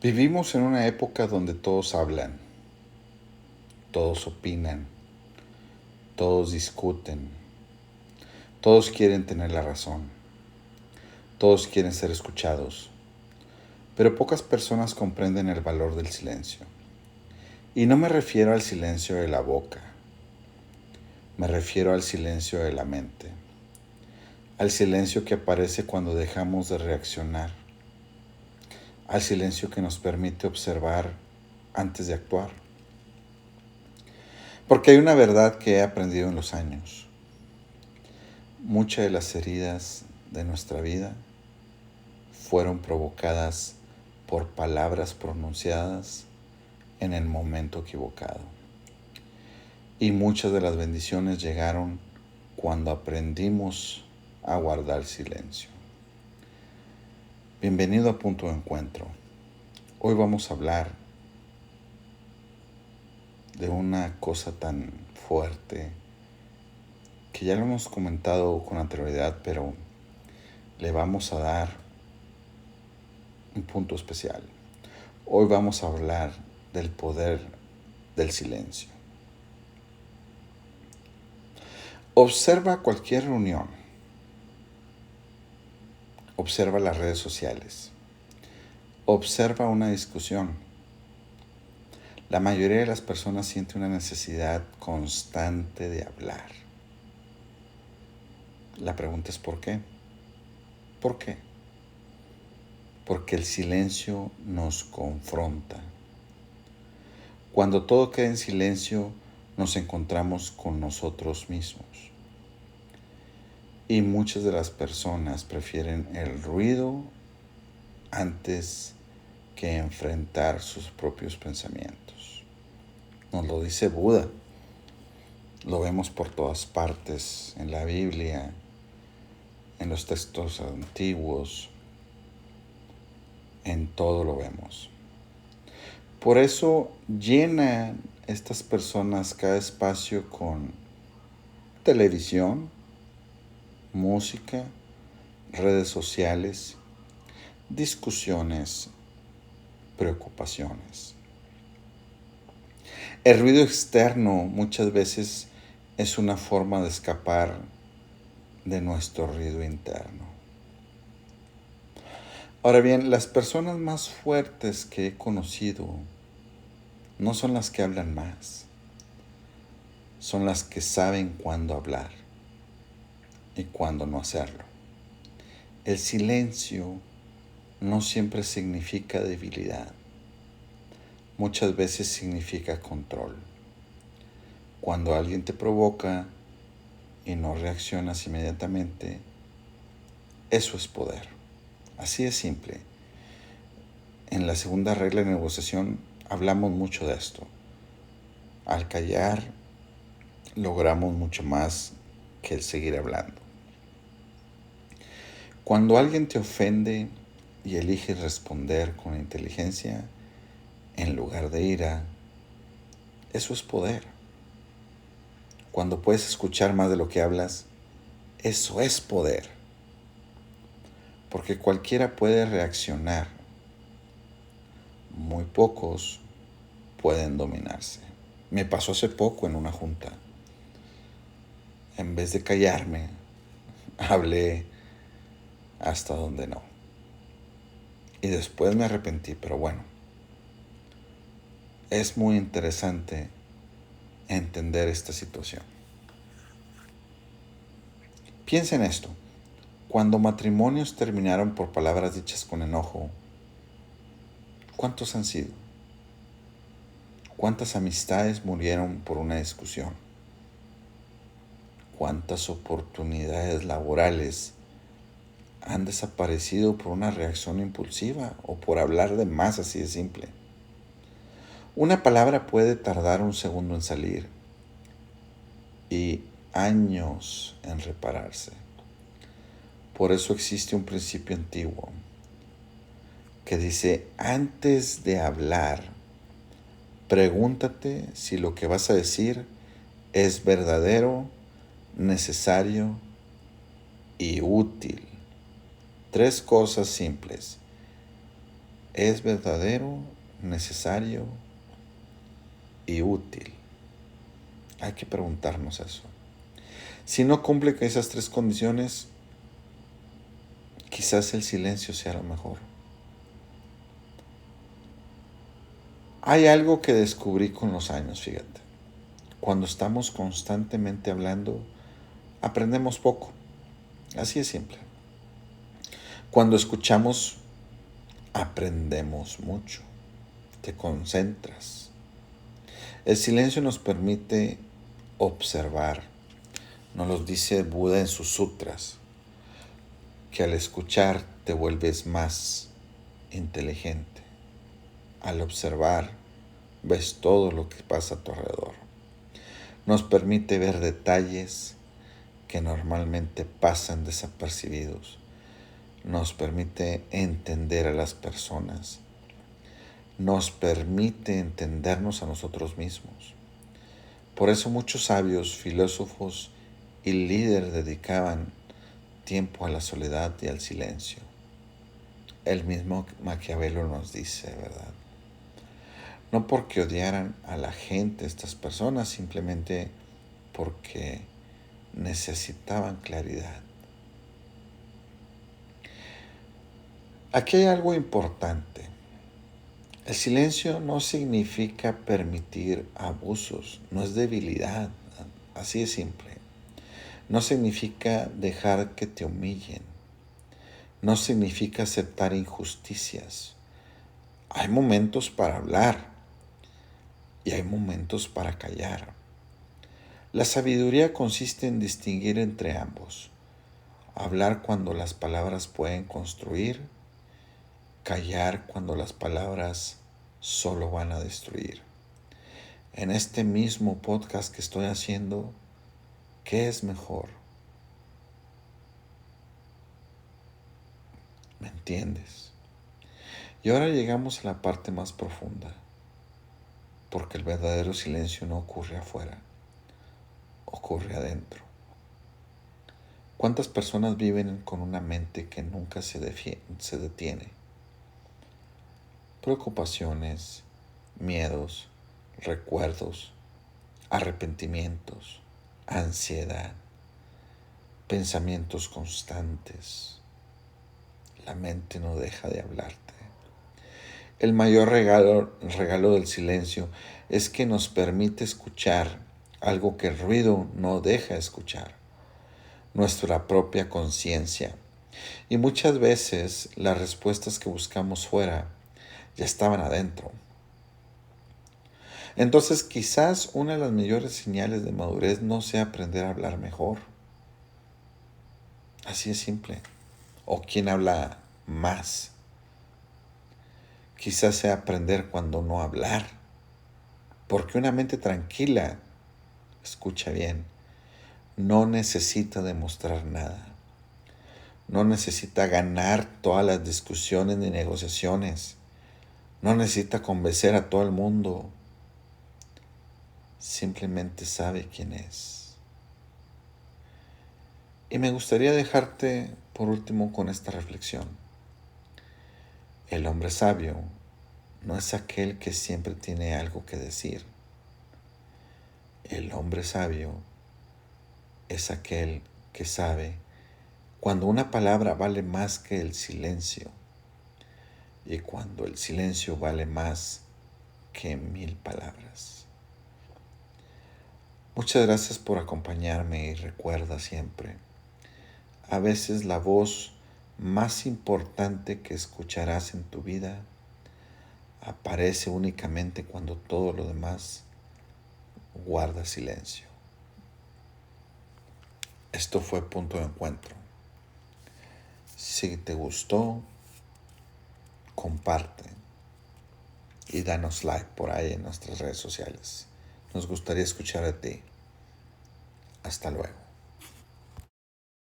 Vivimos en una época donde todos hablan, todos opinan, todos discuten, todos quieren tener la razón, todos quieren ser escuchados, pero pocas personas comprenden el valor del silencio. Y no me refiero al silencio de la boca, me refiero al silencio de la mente, al silencio que aparece cuando dejamos de reaccionar, al silencio que nos permite observar antes de actuar. Porque hay una verdad que he aprendido en los años. Muchas de las heridas de nuestra vida fueron provocadas por palabras pronunciadas en el momento equivocado. Y muchas de las bendiciones llegaron cuando aprendimos a guardar silencio. Bienvenido a Punto de Encuentro. Hoy vamos a hablar de una cosa tan fuerte que ya lo hemos comentado con anterioridad, pero le vamos a dar un punto especial. Hoy vamos a hablar del poder del silencio. Observa cualquier reunión. Observa las redes sociales. Observa una discusión. La mayoría de las personas siente una necesidad constante de hablar. La pregunta es ¿por qué? ¿Por qué? Porque el silencio nos confronta. Cuando todo queda en silencio, nos encontramos con nosotros mismos. Y muchas de las personas prefieren el ruido antes que enfrentar sus propios pensamientos. Nos lo dice Buda. Lo vemos por todas partes, en la Biblia, en los textos antiguos, en todo lo vemos. Por eso llenan estas personas cada espacio con televisión, música, redes sociales, discusiones, preocupaciones. El ruido externo muchas veces es una forma de escapar de nuestro ruido interno. Ahora bien, las personas más fuertes que he conocido no son las que hablan más, son las que saben cuándo hablar y cuándo no hacerlo. El silencio no siempre significa debilidad, muchas veces significa control. Cuando alguien te provoca y no reaccionas inmediatamente, eso es poder. Así es simple. En la segunda regla de negociación hablamos mucho de esto. Al callar logramos mucho más que el seguir hablando. Cuando alguien te ofende y eliges responder con inteligencia en lugar de ira, eso es poder. Cuando puedes escuchar más de lo que hablas, eso es poder. Porque cualquiera puede reaccionar, muy pocos pueden dominarse. Me pasó hace poco en una junta. En vez de callarme, hablé hasta donde no. Y después me arrepentí, pero bueno, es muy interesante entender esta situación. Piensa en esto. Cuando matrimonios terminaron por palabras dichas con enojo, ¿cuántos han sido? ¿Cuántas amistades murieron por una discusión? ¿Cuántas oportunidades laborales han desaparecido por una reacción impulsiva o por hablar de más, así de simple? Una palabra puede tardar un segundo en salir y años en repararse. Por eso existe un principio antiguo que dice, antes de hablar, pregúntate si lo que vas a decir es verdadero, necesario y útil. 3 cosas simples. ¿Es verdadero, necesario y útil? Hay que preguntarnos eso. Si no cumple con esas tres condiciones, quizás el silencio sea lo mejor. Hay algo que descubrí con los años, fíjate. Cuando estamos constantemente hablando, aprendemos poco. Así es simple. Cuando escuchamos, aprendemos mucho. Te concentras. El silencio nos permite observar. Nos lo dice Buda en sus sutras, que al escuchar te vuelves más inteligente. Al observar, ves todo lo que pasa a tu alrededor. Nos permite ver detalles que normalmente pasan desapercibidos. Nos permite entender a las personas. Nos permite entendernos a nosotros mismos. Por eso muchos sabios, filósofos y líderes dedicaban tiempo a la soledad y al silencio. El mismo Maquiavelo nos dice, ¿verdad? No porque odiaran a la gente estas personas, simplemente porque necesitaban claridad. Aquí hay algo importante. El silencio no significa permitir abusos, no es debilidad, así de simple. No significa dejar que te humillen, no significa aceptar injusticias. Hay momentos para hablar y hay momentos para callar. La sabiduría consiste en distinguir entre ambos. Hablar cuando las palabras pueden construir, callar cuando las palabras solo van a destruir. En este mismo podcast que estoy haciendo, ¿qué es mejor? ¿Me entiendes? Y ahora llegamos a la parte más profunda, porque el verdadero silencio no ocurre afuera, ocurre adentro. ¿Cuántas personas viven con una mente que nunca se detiene? Preocupaciones, miedos, recuerdos, arrepentimientos, ansiedad, pensamientos constantes. La mente no deja de hablarte. El mayor regalo del silencio es que nos permite escuchar algo que el ruido no deja escuchar, nuestra propia conciencia. Y muchas veces las respuestas que buscamos fuera ya estaban adentro. Entonces quizás una de las mayores señales de madurez no sea aprender a hablar mejor. Así es simple. O quién habla más. Quizás sea aprender cuando no hablar. Porque una mente tranquila, escucha bien, no necesita demostrar nada. No necesita ganar todas las discusiones ni negociaciones. No necesita convencer a todo el mundo. Simplemente sabe quién es. Y me gustaría dejarte por último con esta reflexión. El hombre sabio no es aquel que siempre tiene algo que decir. El hombre sabio es aquel que sabe cuando una palabra vale más que el silencio y cuando el silencio vale más que 1000 palabras. Muchas gracias por acompañarme y recuerda siempre, a veces la voz más importante que escucharás en tu vida aparece únicamente cuando todo lo demás guarda silencio. Esto fue Punto de Encuentro. Si te gustó, comparte y danos like por ahí en nuestras redes sociales. Nos gustaría escuchar de ti. Hasta luego.